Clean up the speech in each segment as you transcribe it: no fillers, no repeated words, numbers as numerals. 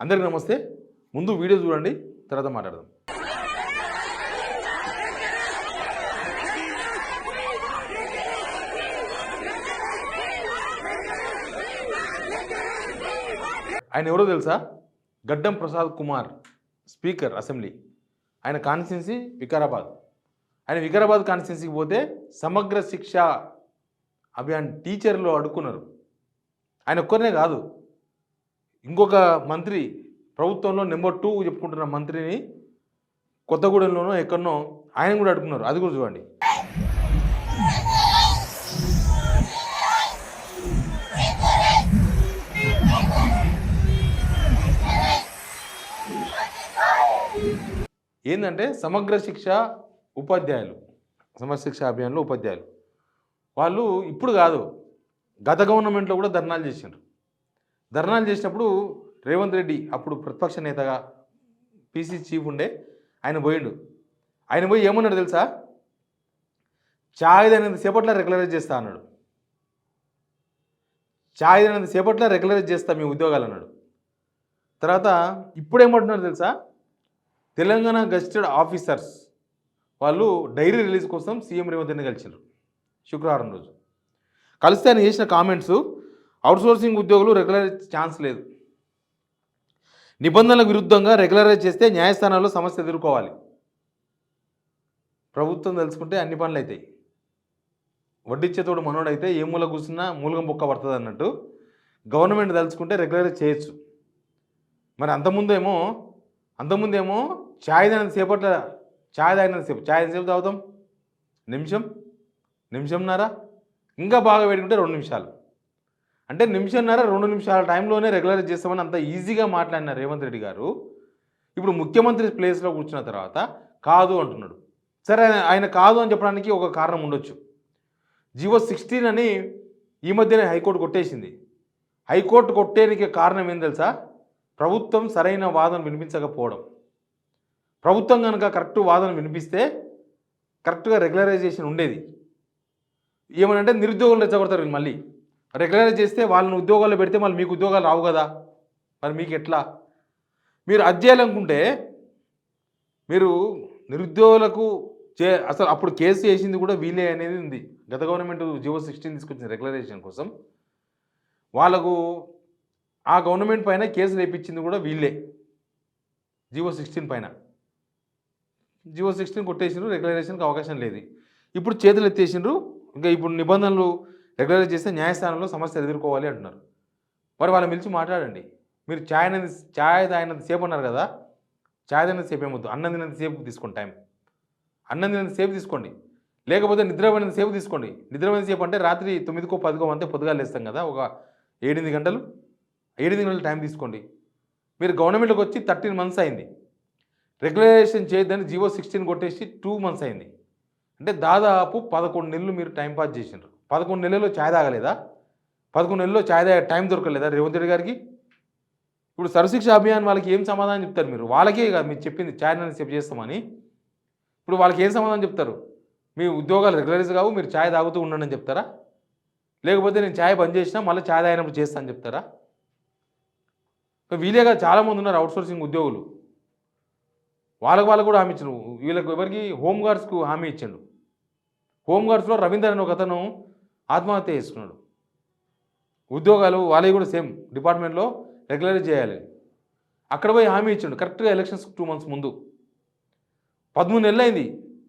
అందరికీ నమస్తే. ముందు వీడియో చూడండి, తర్వాత మాట్లాడదాం. ఆయన ఎవరో తెలుసా? గడ్డం ప్రసాద్ కుమార్, స్పీకర్ అసెంబ్లీ. ఆయన కాన్స్టిట్యున్సీ వికారాబాద్. ఆయన వికారాబాద్ కాన్స్టిట్యున్సీకి పోతే సమగ్ర శిక్ష అభియాన్ టీచర్లు అడుక్కున్నారు. ఆయన ఒక్కరినే కాదు, ఇంకొక మంత్రి, ప్రభుత్వంలో నెంబర్ 2 చెప్పుకుంటున్న మంత్రిని కొత్తగూడెంలోనో ఎక్కడనో ఆయన కూడా అడుగుతున్నారు. అది కూడా చూడండి. ఏంటంటే సమగ్ర శిక్ష ఉపాధ్యాయులు, సమగ్ర శిక్ష అభియాన్లో ఉపాధ్యాయులు వాళ్ళు ఇప్పుడు కాదు, గత గవర్నమెంట్లో కూడా ధర్నాలు చేసిండ్రు. ధర్నాలు చేసినప్పుడు రేవంత్ రెడ్డి అప్పుడు ప్రతిపక్ష నేతగా పీసీ చీఫ్ ఉండే ఆయన పోయిండు. ఆయన పోయి ఏమన్నాడు తెలుసా? ఛాయ్ అనేది సేపట్లో రెగ్యులరైజ్ చేస్తా అన్నాడు. ఛాయ్ అనేది సేపట్లో రెగ్యులరైజ్ చేస్తా మీ ఉద్యోగాలు అన్నాడు. తర్వాత ఇప్పుడేమంటున్నారు తెలుసా? తెలంగాణ గెజిటెడ్ ఆఫీసర్స్ వాళ్ళు డైరీ రిలీజ్ కోసం సీఎం రేవంత్ రెడ్డిని కలిసిండ్రు శుక్రవారం రోజు. కలిస్తే ఆయన చేసిన కామెంట్స్, అవుట్సోర్సింగ్ ఉద్యోగులు రెగ్యులరైజ్ ఛాన్స్ లేదు, నిబంధనలకు విరుద్ధంగా రెగ్యులరైజ్ చేస్తే న్యాయస్థానాల్లో సమస్య ఎదుర్కోవాలి. ప్రభుత్వం తెలుసుకుంటే అన్ని పనులు అవుతాయి. వడ్డిచ్చేతోడు మనోడైతే ఏ మూల కూర్చున్నా మూలగం బొక్క పడుతుంది అన్నట్టు గవర్నమెంట్ తెలుసుకుంటే రెగ్యులరైజ్ చేయొచ్చు. మరి అంతకుముందేమో ఛాయ్ తాగినంత సేపట్ల ఛాయ్ ఎంతసేపు తాగుతాం? నిమిషంన్నర, ఇంకా బాగా వేడుకుంటే 2 నిమిషాలు. అంటే నిమిషంన్నర 2 నిమిషాల టైంలోనే రెగ్యులరైజ్ చేస్తామని అంత ఈజీగా మాట్లాడిన రేవంత్ రెడ్డి గారు ఇప్పుడు ముఖ్యమంత్రి ప్లేస్లో కూర్చున్న తర్వాత కాదు అంటున్నాడు. సరే, ఆయన కాదు అని చెప్పడానికి ఒక కారణం ఉండొచ్చు. జీవో 16 అని ఈ మధ్యనే హైకోర్టు కొట్టేసింది. హైకోర్టు కొట్టేనికి కారణం ఏం తెలుసా? ప్రభుత్వం సరైన వాదన వినిపించకపోవడం. ప్రభుత్వం కనుక కరెక్ట్ వాదన వినిపిస్తే కరెక్ట్గా రెగ్యులరైజేషన్ ఉండేది. ఏమనంటే నిరుద్యోగులు రెచ్చగొడతారు. మళ్ళీ రెగ్యులరైజ్ చేస్తే వాళ్ళని ఉద్యోగాల్లో పెడితే మళ్ళీ మీకు ఉద్యోగాలు రావు కదా, మరి మీకు ఎట్లా? మీరు అది చేయాలనుకుంటే మీరు నిరుద్యోగులకు అసలు అప్పుడు కేసు వేసింది కూడా వీలే అనేది ఉంది. గత గవర్నమెంట్ జీవో 16 తీసుకొచ్చిన రెగ్యులరైజేషన్ కోసం వాళ్ళకు ఆ గవర్నమెంట్ పైన కేసులు వేయించింది కూడా వీళ్ళే. జీవో 16 పైన జీవో 16 కొట్టేసిండ్రు, రెగ్యులరైజేషన్కి అవకాశం లేదు. ఇప్పుడు చేతులు ఎత్తేసిండ్రు. ఇంకా ఇప్పుడు నిబంధనలు రెగ్యులరైజ్ చేస్తే న్యాయస్థానంలో సమస్యలు ఎదుర్కోవాలి అంటున్నారు. మరి వాళ్ళని పిలిచి మాట్లాడండి. మీరు ఛాయ్ తాగినంత సేపు అన్నారు కదా, ఛాయ్ తాగినంత సేపు ఏమొద్దు, అన్నం తినంత సేపు తీసుకోండి. అన్నం తినంత సేపు తీసుకోండి, లేకపోతే నిద్రపోయినంత సేపు తీసుకోండి. నిద్రపోయిన సేపు అంటే రాత్రి 9కో 10కో అంతే పొద్దుగాలు లేస్తాం కదా, ఒక 8 గంటలు టైం తీసుకోండి. మీరు గవర్నమెంట్కి వచ్చి 13 months అయింది. రెగ్యులరైజేషన్ చేయొద్దని జీవో 16 కొట్టేసి 2 months అయింది. అంటే దాదాపు 11 నెలలు మీరు టైంపాస్ చేసినారు. 11 నెలల్లో ఛాయ్ తాగలేదా? 11 నెలల్లో ఛాయ్ తాగే టైం దొరకలేదా రేవంత్ రెడ్డి గారికి? ఇప్పుడు సర్వశిక్ష అభియాన్ వాళ్ళకి ఏం సమాధానం చెప్తారు? మీరు వాళ్ళకే కాదు మీరు చెప్పింది ఛాయ్ అనేది సేపు చేస్తామని. ఇప్పుడు వాళ్ళకి ఏం సమాధానం చెప్తారు? మీ ఉద్యోగాలు రెగ్యులరైజ్ కావు, మీరు ఛాయ్ తాగుతూ ఉండండి అని చెప్తారా? లేకపోతే నేను ఛాయ్ బంద్ చేసినా మళ్ళీ ఛాయ్ తాగినప్పుడు చేస్తా అని చెప్తారా? వీలేగా చాలామంది ఉన్నారు అవుట్సోర్సింగ్ ఉద్యోగులు. వాళ్ళకు కూడా హామీ ఇచ్చారు. వీళ్ళకి ఎవరికి? హోంగార్డ్స్కు హామీ ఇచ్చాడు. హోంగార్డ్స్లో రవీందర్ అని ఒక అతను ఆత్మహత్య చేసుకున్నాడు. ఉద్యోగాలు వాళ్ళవి కూడా సేమ్ డిపార్ట్మెంట్లో రెగ్యులరైజ్ చేయాలి. అక్కడ పోయి హామీ ఇచ్చాడు కరెక్ట్గా ఎలక్షన్స్ 2 months ముందు. 13 నెలలు అయింది.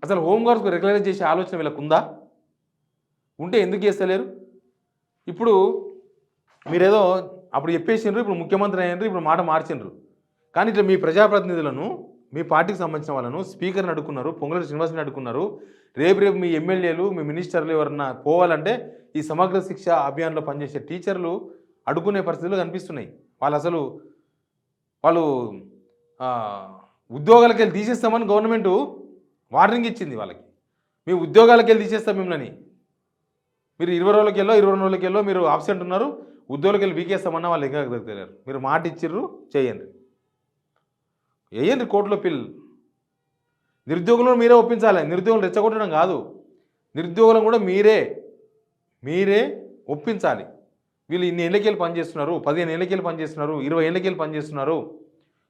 అసలు హోంగార్డ్స్కు రెగ్యులరైజ్ చేసే ఆలోచన వీళ్ళకు ఉందా? ఉంటే ఎందుకు చేస్తలేరు? ఇప్పుడు మీరేదో అప్పుడు చెప్పేసిండ్రు, ఇప్పుడు ముఖ్యమంత్రి అయ్యారు, ఇప్పుడు మాట మార్చిండ్రు. కానీ ఇట్లా మీ ప్రజాప్రతినిధులను, మీ పార్టీకి సంబంధించిన వాళ్ళను, స్పీకర్ని అడుక్కున్నారు, పొంగులేటి శ్రీనివాస్ని అడుక్కున్నారు. రేపు మీ ఎమ్మెల్యేలు, మీ మినిస్టర్లు ఎవరన్నా పోవాలంటే ఈ సమగ్ర శిక్ష అభియాన్లో పనిచేసే టీచర్లు అడుక్కునే పరిస్థితులు కనిపిస్తున్నాయి. వాళ్ళు ఉద్యోగాలకు వెళ్ళి తీసేస్తామని గవర్నమెంట్ వార్నింగ్ ఇచ్చింది వాళ్ళకి. మీ ఉద్యోగాలకు వెళ్ళి తీసేస్తాం మిమ్మల్ని, మీరు 20 రోజులకెళ్ళో 22 రోజులకెళ్ళో మీరు ఆబ్సెంట్ ఉన్నారు, ఉద్యోగులకు వెళ్ళి వీకేస్తామన్నా వాళ్ళు ఇంకా తెలియరు. మీరు మాట ఇచ్చిర్రు, వేయండి కోర్టులో పిల్. నిరుద్యోగులను మీరే ఒప్పించాలి. నిరుద్యోగులు రెచ్చగొట్టడం కాదు, నిరుద్యోగులను కూడా మీరే ఒప్పించాలి. వీళ్ళు ఇన్ని ఏళ్ళకెళ్ళి పనిచేస్తున్నారు, 15 ఏళ్ళకెళ్ళి పనిచేస్తున్నారు, 20 ఏళ్ళకెళ్ళి పనిచేస్తున్నారు,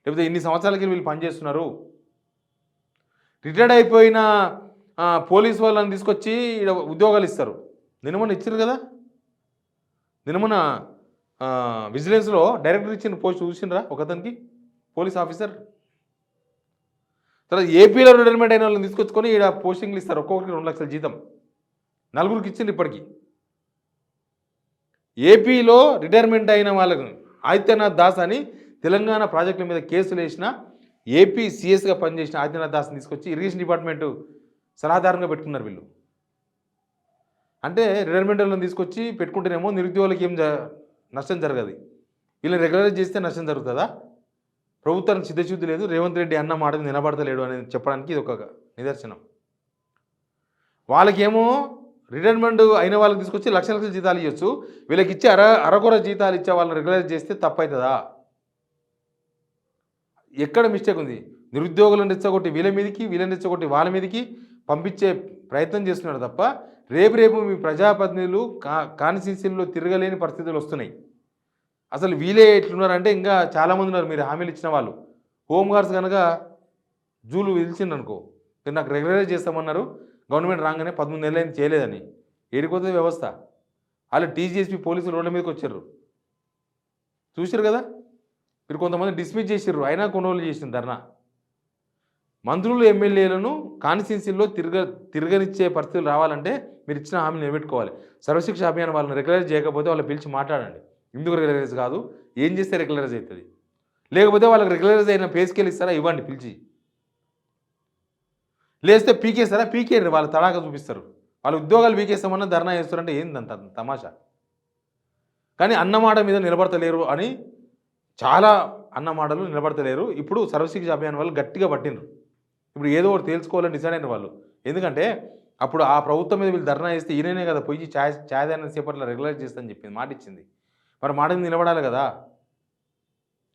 లేకపోతే ఇన్ని సంవత్సరాలకి వీళ్ళు పనిచేస్తున్నారు. రిటైర్డ్ అయిపోయిన పోలీస్ వాళ్ళని తీసుకొచ్చి ఈడ ఉద్యోగాలు ఇస్తారు. నిన్న ఇచ్చారు కదా, నిన్న విజిలెన్స్లో డైరెక్టర్ ఇచ్చిన పోస్ట్ చూసిండ్రా ఒకతనికి, పోలీస్ ఆఫీసర్. తర్వాత ఏపీలో రిటైర్మెంట్ అయిన వాళ్ళని తీసుకొచ్చుకొని ఈడ పోస్టింగ్లు ఇస్తారు, ఒక్కొక్కరికి 2 లక్షల జీతం. 4గురికి ఇచ్చింది ఇప్పటికి. ఏపీలో రిటైర్మెంట్ అయిన వాళ్ళకు ఆదిత్యనాథ్ దాస్ అని తెలంగాణ ప్రాజెక్టుల మీద కేసులు వేసిన ఏపీ సిఎస్గా పనిచేసిన ఆదిత్యనాథ్ దాస్ని తీసుకొచ్చి ఇరిగేషన్ డిపార్ట్మెంటు సలహాదారంగా పెట్టుకున్నారు వీళ్ళు. అంటే రిటైర్మెంట్ వాళ్ళని తీసుకొచ్చి పెట్టుకుంటేనేమో నిరుద్యోగులకి ఏం నష్టం జరగదు, వీళ్ళని రెగ్యులరైజ్ చేస్తే నష్టం జరుగుతుందా? ప్రభుత్వానికి సిద్ధశుద్ధి లేదు, రేవంత్ రెడ్డి అన్న మాట నిలబడతలేడు అనేది చెప్పడానికి ఇది ఒక నిదర్శనం. వాళ్ళకేమో రిటైర్మెంట్ అయిన వాళ్ళకి తీసుకొచ్చి లక్షల జీతాలు ఇవ్వచ్చు, వీళ్ళకి ఇచ్చే అరకొర జీతాలు ఇచ్చే వాళ్ళని రెగ్యులరైజ్ చేస్తే తప్పవుతుందా? ఎక్కడ మిస్టేక్ ఉంది? నిరుద్యోగులను రెచ్చగొట్టి వీళ్ళ మీదకి, వీళ్ళని రెచ్చగొట్టి వాళ్ళ మీదకి పంపించే ప్రయత్నం చేస్తున్నాడు తప్ప రేపు మీ ప్రజాప్రతినిధులు కాన్స్టిట్యున్సీల్లో తిరగలేని పరిస్థితులు వస్తున్నాయి. అసలు వీళ్ళే ఎట్లున్నారంటే ఇంకా చాలామంది ఉన్నారు మీరు హామీలు ఇచ్చిన వాళ్ళు. హోంగార్డ్స్ కనుక జూలు విదిల్చిందనుకో, మీరు నాకు రెగ్యులరైజ్ చేస్తామన్నారు, గవర్నమెంట్ రాగానే 13 నెలలైంది చేయలేదని. ఏడిపోతుంది వ్యవస్థ? వాళ్ళు టీజీఎస్పీ పోలీసులు రోడ్ల మీదకి వచ్చారు, చూసారు కదా. మీరు కొంతమంది డిస్మిస్ చేసారు, అయినా కొన్ని రోజులు చేసిన ధర్నా. మంత్రులు ఎమ్మెల్యేలను కాన్స్టిట్యున్సీల్లో తిరగనిచ్చే పరిస్థితులు రావాలంటే మీరు ఇచ్చిన హామీని నిలబెట్టుకోవాలి. సర్వశిక్ష అభియాన్ వాళ్ళని రెగ్యులరైజ్ చేయకపోతే వాళ్ళు పిలిచి మాట్లాడండి, ఎందుకు రెగ్యులరైజ్ కాదు, ఏం చేస్తే రెగ్యులరైజ్ అవుతుంది, లేకపోతే వాళ్ళకి రెగ్యులరైజ్ అయిన పే స్కేల్ ఇస్తారా ఇవ్వండి పిలిచి, లేస్తే పీకేస్తారా పీకేయండి, వాళ్ళు తడాక చూపిస్తారు. వాళ్ళ ఉద్యోగాలు పీకేస్తామన్నా ధర్నా చేస్తారంటే ఏందంత తమాషా. కానీ అన్నమాట మీద నిలబడతలేరు అని చాలా అన్నమాటలు నిలబడతలేరు. ఇప్పుడు సర్వశిక్ష అభియాన్ వాళ్ళు గట్టిగా పట్టినరు. ఇప్పుడు ఏదో ఒకటి తేల్చుకోవాలని డిసైడ్ అయిన వాళ్ళు. ఎందుకంటే అప్పుడు ఆ ప్రభుత్వం మీద వీళ్ళు ధర్నా చేస్తే ఈయననే కదా పోయి ఛాయదాన సేపట్లో రెగ్యులైజ్ చేస్తానని చెప్పింది, మాట ఇచ్చింది. మరి మాట మీద నిలబడాలి కదా.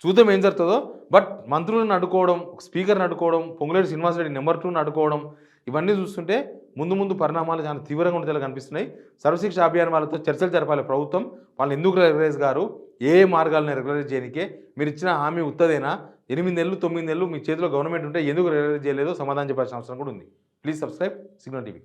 చూద్దాం ఏం జరుగుతుందో. బట్ మంత్రులను అడ్డుకోవడం, స్పీకర్ని అడ్డుకోవడం, పొంగులేటి శ్రీనివాసరెడ్డి నెంబర్ 2ని అడ్డుకోవడం, ఇవన్నీ చూస్తుంటే ముందు పరిణామాలు చాలా తీవ్రంగా ఉండేలా కనిపిస్తున్నాయి. సర్వశిక్ష అభియాన్ వాళ్ళతో చర్చలు జరపాలి ప్రభుత్వం. వాళ్ళు ఎందుకు రెగ్యులరైజ్ గారు, ఏ మార్గాలను రెగ్యులరైజ్ చేయడానికే, మీరు ఇచ్చిన హామీ ఉత్తదేనా, 8 నెలలు 9 నెలలు మీ చేతిలో గవర్నమెంట్ ఉంటే ఎందుకు రెగ్యులరైజ్ చేయలేదో సమాధానం చెప్పాల్సిన అవసరం కూడా ఉంది. Please subscribe signal TV.